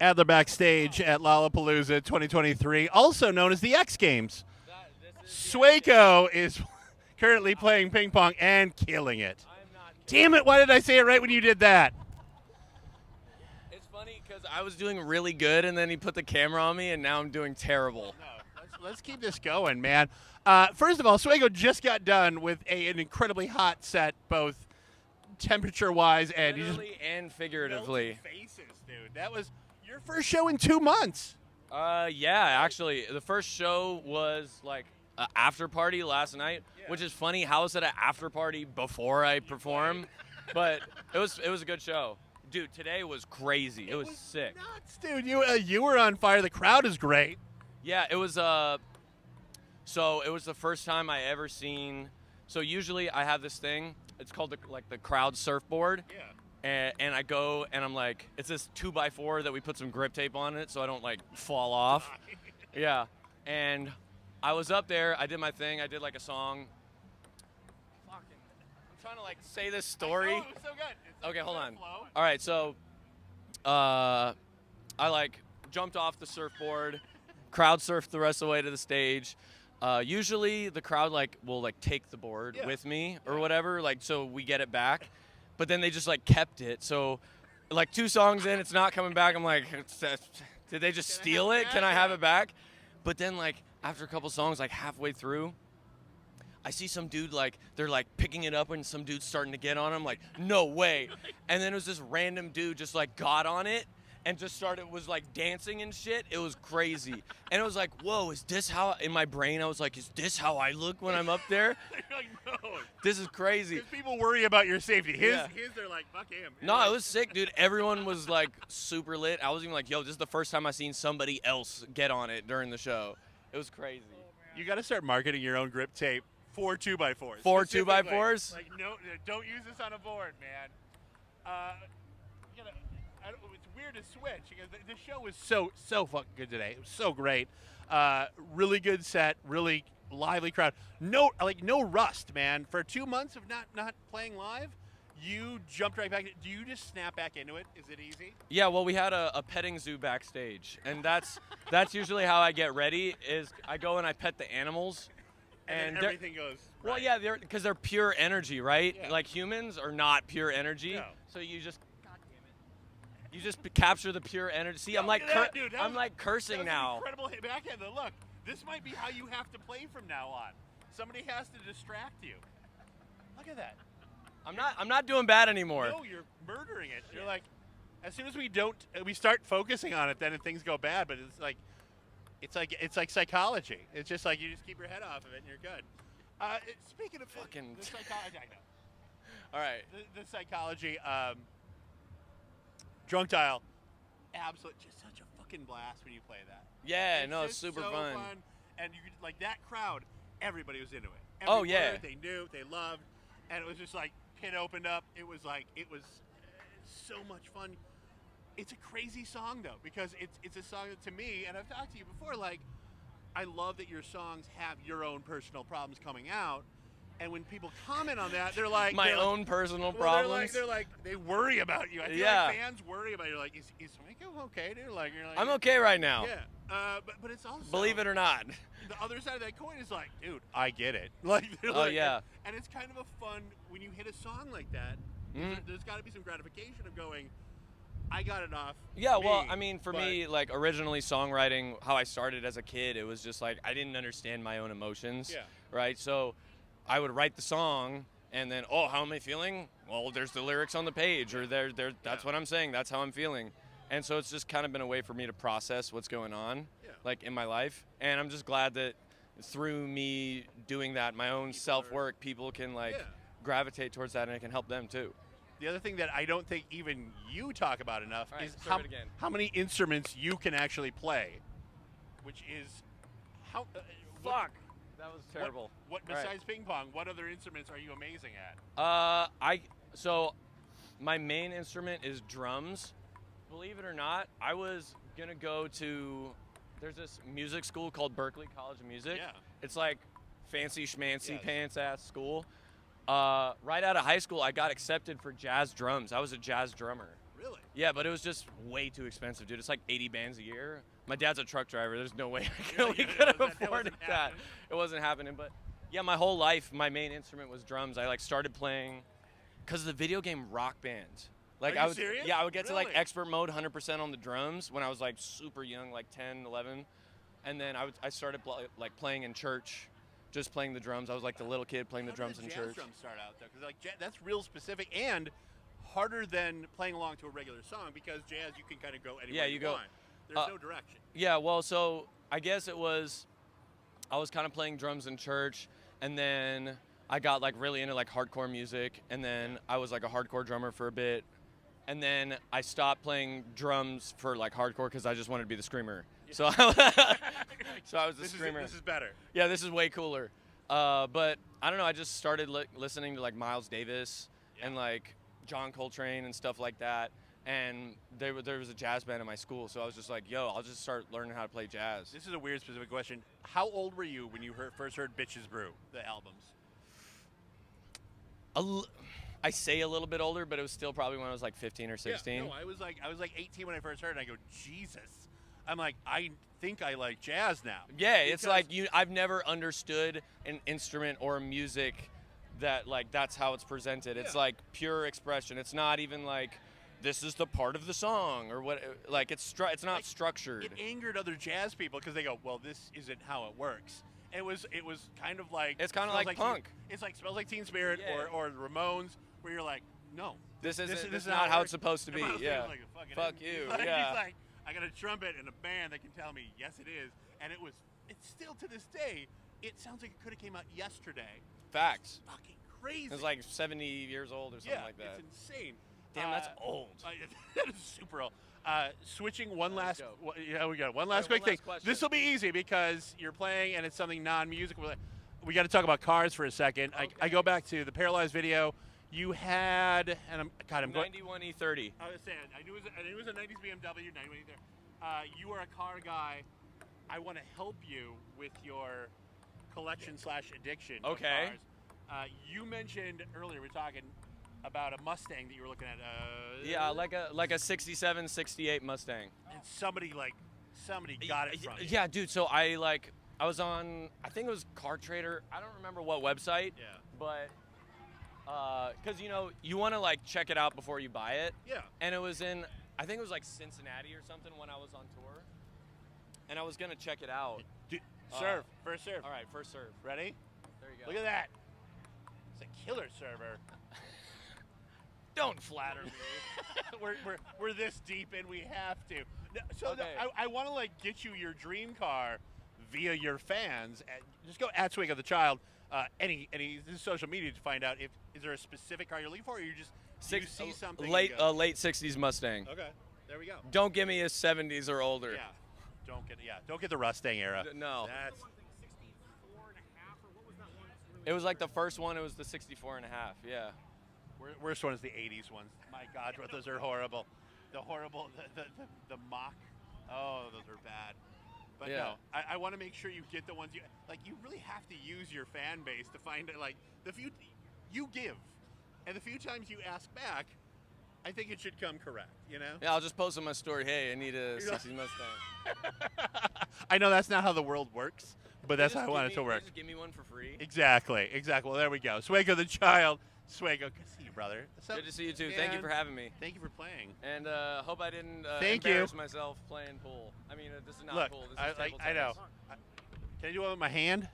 at the backstage at Lollapalooza 2023, also known as the X Games. Sueco is currently playing ping pong and killing it. Damn it, why did I say it right when you did that? It's funny because I was doing really good, and then he put the camera on me, and now I'm doing terrible. No, let's keep this going, man. First of all, Sueco just got done with an incredibly hot set, both temperature-wise and Literally and figuratively. Faces, dude. That was your first show in 2 months. Yeah, actually, the first show was like an after party last night, which is funny. How is it an after party before I perform? But it was a good show. Dude, today was crazy. It was sick. Nuts, dude. You were on fire. The crowd is great. Yeah, it was so it was the first time I ever seen. So usually I have this thing. It's called the crowd surfboard. Yeah. And I go and I'm like, it's this 2x4 that we put some grip tape on it so I don't like fall off. Yeah. And I was up there. I did my thing. I did like a song. I'm trying to like say this story. I know, it was so good. It's Okay, hold on. flow. All right, so I like jumped off the surfboard, crowd surfed the rest of the way to the stage. Usually the crowd will take the board with me or whatever, so we get it back. But then they just kept it. So 2 songs in, it's not coming back. I'm like, did they just steal it? Can I have it back? But then after a couple songs, halfway through, I see some dude they're picking it up and some dude's starting to get on him. No way. And then it was this random dude just got on it and just was dancing and shit. It was crazy. And it was whoa, is this how, in my brain I was like, is this how I look when I'm up there? No. This is crazy. Because people worry about your safety. His, they're fuck him. No, it was sick, dude. Everyone was super lit. I was even yo, this is the first time I seen somebody else get on it during the show. It was crazy. You got to start marketing your own grip tape for 2x4s. For 2x4s? No, don't use this on a board, man. It's weird to switch because the show was so fucking good today. It was so great. Really good set, really lively crowd. No rust, man. For 2 months of not playing live, you jumped right back. Do you just snap back into it? Is it easy? Yeah, well, we had a petting zoo backstage, and that's usually how I get ready. Is I go and I pet the animals, and everything goes. Well, right. yeah, because they're pure energy, right? Yeah. Humans are not pure energy, No. so you just. God damn it. You just capture the pure energy. See, I'm cursing now. Incredible hit backhand. Though. Look, this might be how you have to play from now on. Somebody has to distract you. Look at that. I'm not doing bad anymore. No, you're murdering it. You're as soon as we start focusing on it, then things go bad. But it's like psychology. It's just you just keep your head off of it and you're good. Speaking of fucking the psychology, I know. All right. The psychology. Drunk Dial, absolute, just such a fucking blast when you play that. Yeah, it's super so fun. And you could, that crowd, everybody was into it. Oh, yeah. They knew, they loved, and it was just pit opened up. It was so much fun. It's a crazy song though, because it's a song that to me, and I've talked to you before, I love that your songs have your own personal problems coming out. And when people comment on that, they're like... My own personal problems? They worry about you. I feel fans worry about you. Is Sueco okay, dude? You're I'm okay right now. Yeah. But it's also... Believe it or not. The other side of that coin is dude, I get it. Yeah. And it's kind of a fun... When you hit a song like that, there's got to be some gratification of going, I got it off. Yeah, well, I mean, for me, originally songwriting, how I started as a kid, it was just I didn't understand my own emotions. Yeah. Right? So... I would write the song, and then, how am I feeling? Well, there's the lyrics on the page, or that's what I'm saying. That's how I'm feeling. And so it's just kind of been a way for me to process what's going on, in my life. And I'm just glad that through me doing that, my own self-work, people can, gravitate towards that, and it can help them, too. The other thing that I don't think even you talk about enough is how many instruments you can actually play, which is how... Fuck! That was terrible. What besides ping pong, what other instruments are you amazing at? So my main instrument is drums. Believe it or not, I was gonna go to, there's this music school called Berklee College of Music. Yeah. It's fancy schmancy pants ass school. Right out of high school, I got accepted for jazz drums. I was a jazz drummer. Really? Yeah, but it was just way too expensive, dude. It's like 80 bands a year. My dad's a truck driver. There's no way we could have afforded that. It wasn't happening. But yeah, my whole life, my main instrument was drums. I like started playing because of the video game Rock Band. Like Are you serious? Yeah, I would get to like Really? expert mode 100% on the drums when I was like super young, like 10, 11. And then I started like playing in church, just playing the drums. I was like the little kid playing the drums in jazz church. Drums start out though, because like that's real specific and harder than playing along to a regular song because jazz you can kind of go anywhere you want. There's no direction. Yeah, well, so I guess I was kind of playing drums in church, and then I got like really into like hardcore music, and then I was like a hardcore drummer for a bit, and then I stopped playing drums for like hardcore because I just wanted to be the screamer. So I was the screamer. This is better. Yeah, this is way cooler. But I don't know. I just started listening to like Miles Davis and like John Coltrane and stuff like that. And there was a jazz band in my school, so I was just like, yo, I'll just start learning how to play jazz. This is a weird specific question. How old were you when you first heard Bitches Brew, the albums? I say a little bit older, but it was still probably when I was like 15 or 16. Yeah, no, I was like 18 when I first heard it, and I go, Jesus. I'm like, I think I like jazz now. Yeah, it's like I've never understood an instrument or music that like that's how it's presented. It's like pure expression. It's not even like this is the part of the song or what. Like it's not like, structured. It angered other jazz people because they go, well, this isn't how it works. It was kind of like it's kind of like punk. It's like Smells Like Teen Spirit or the Ramones, where you're like, no, this is not how it's supposed to be. Yeah, like, fuck you. Like, yeah. He's like, I got a trumpet and a band that can tell me yes it is, and it's still to this day. It sounds like it could have came out yesterday. Facts. It's fucking crazy. It's like 70 years old or something like that. It's insane. Damn, that's old. That is super old. Switching one last. We got one last quick thing. This will be easy because you're playing and it's something non-musical. We got to talk about cars for a second. Okay. I go back to the Paralyzed video. You had, and I'm God, I'm 91 E30. I was saying, I knew it was a 90s BMW, 91 E30. You are a car guy. I want to help you with your collection / addiction. Okay. Of cars. You mentioned earlier, we were talking about a Mustang that you were looking at. Yeah, like a 67, 68 Mustang. And somebody got it from you. Yeah, dude. So I was on, I think it was Car Trader. I don't remember what website. Yeah. But because you want to like check it out before you buy it. Yeah. And it was in, I think it was like Cincinnati or something when I was on tour, and I was gonna check it out. Serve first serve. All right, first serve. Ready? There you go. Look at that. It's a killer server. Don't flatter me. we're this deep and we have to. No, so okay. I want to like get you your dream car via your fans. Just go at Sueco the Child. Any social media to find out is there a specific car you're looking for, or you just you see something late 60s Mustang. Okay, there we go. Don't give me a 70s or older. Yeah, don't get the Mustang era. No. That's. It was like the first one. It was the 64 and a half. Yeah. Worst one is the 80s ones. My God, those are horrible. The mock. Oh, those are bad. But yeah. No, I want to make sure you get the ones you like. You really have to use your fan base to find it. Like the few you give, and the few times you ask back, I think it should come correct. Yeah, I'll just post on my story. Hey, I need a 60s Mustang. I know that's not how the world works, but that's how I want it to work. Just give me one for free. Exactly. Well, there we go. Sueco the Child. Sueco, good to see you, brother. Good to see you too. Man. Thank you for having me. Thank you for playing. And hope I didn't embarrass myself playing pool. I mean, this is not pool. This is table tennis. I know. Can I do it with my hand?